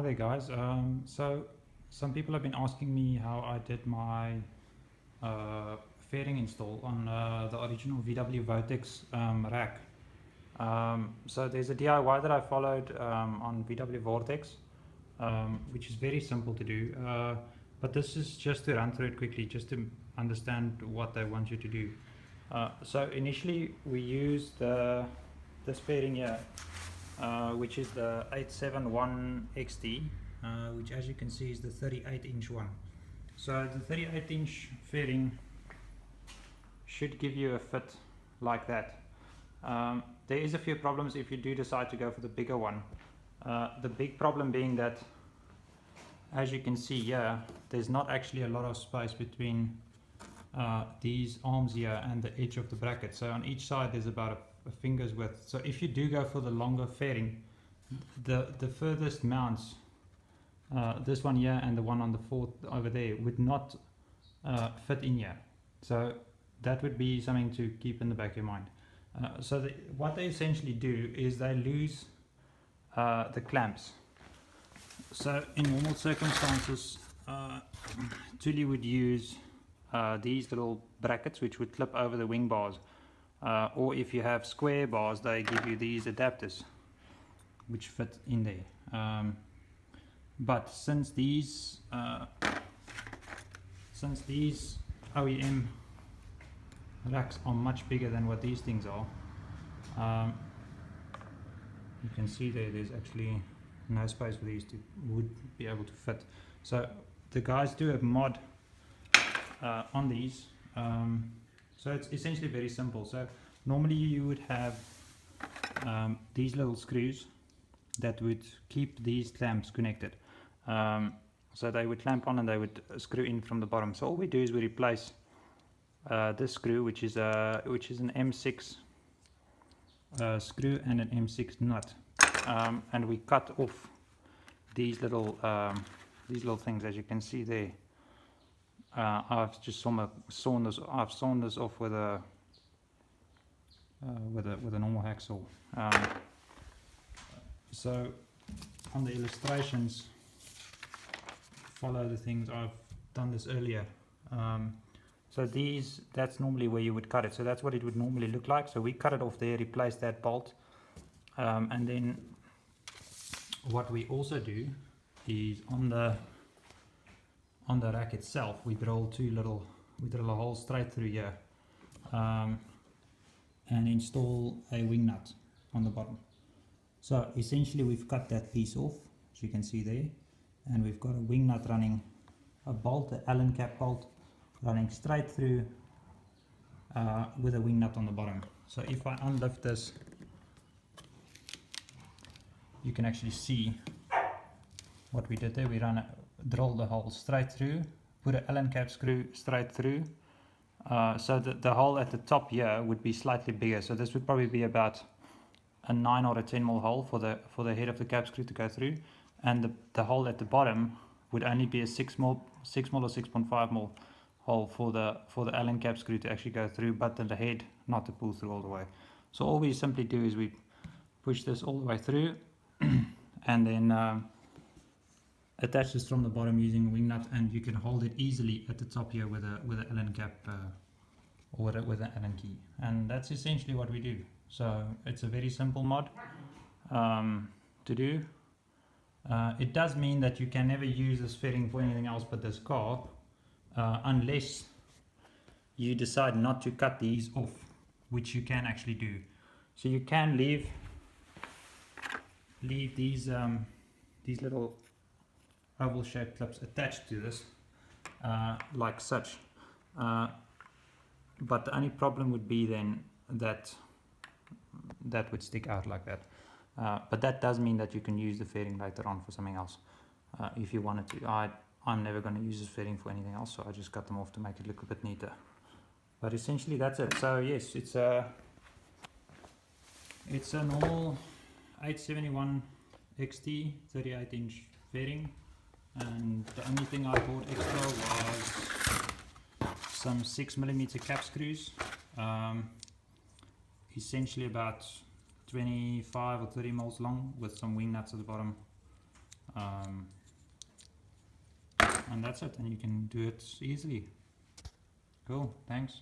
there guys. So some people have been asking me how I did my fairing install on the original VW Votex rack. So there's a DIY that I followed on VW Vortex, which is very simple to do, but this is just to run through it quickly, just to understand what they want you to do. So initially we used this fairing here, which is the 871 XT, which as you can see is the 38-inch one. So the 38-inch fairing should give you a fit like that. There is a few problems if you do decide to go for the bigger one. The big problem being that, as you can see here, there's not actually a lot of space between these arms here and the edge of the bracket. So on each side there's about a finger's width. So if you do go for the longer fairing, the furthest mounts, this one here and the one on the fourth over there, would not fit in here. So that would be something to keep in the back of your mind. So what they essentially do is they lose the clamps. So in normal circumstances, Thule would use these little brackets which would clip over the wing bars, or if you have square bars, they give you these adapters which fit in there. But since these OEM racks are much bigger than what these things are, you can see there's actually no space for these to would be able to fit. So the guys do a mod on these. So it's essentially very simple. So normally you would have these little screws that would keep these clamps connected. So they would clamp on and they would screw in from the bottom. So all we do is we replace this screw, which is an M6 screw and an M6 nut, and we cut off these little things, as you can see there. I've just sawn this off with a normal hacksaw. So on the illustrations, follow the things. I've done this earlier. So that's normally where you would cut it. So that's what it would normally look like. So we cut it off there, replace that bolt, and then what we also do is on the rack itself, we drill a hole straight through here, and install a wing nut on the bottom. So essentially we've cut that piece off, as you can see there, and we've got a wing nut running, a bolt, an Allen cap bolt running straight through with a wing nut on the bottom. So if I unlift this, you can actually see what we did there. We drill the hole straight through, put an Allen cap screw straight through. So the hole at the top here would be slightly bigger. So this would probably be about a 9 or a 10 mil hole for the head of the cap screw to go through, and the hole at the bottom would only be a 6 mil or 6.5 mil hole for the Allen cap screw to actually go through, but then the head not to pull through all the way. So all we simply do is we push this all the way through and then attach this from the bottom using a wing nut, and you can hold it easily at the top here with an Allen cap or with an Allen key. And that's essentially what we do. So it's a very simple mod to do. It does mean that you can never use this fairing for anything else but this car, unless you decide not to cut these off, which you can actually do. So you can leave these little oval shaped clips attached to this, like such, but the only problem would be then that would stick out like that. But that does mean that you can use the fairing later on for something else, if you wanted to. I'm never going to use this fairing for anything else, so I just cut them off to make it look a bit neater. But essentially that's it. So yes, it's a normal 871 XT 38-inch fairing, and the only thing I bought extra was some 6mm cap screws, essentially about 25 or 30 mils long, with some wing nuts at the bottom, And that's it, and you can do it easily. Cool, thanks.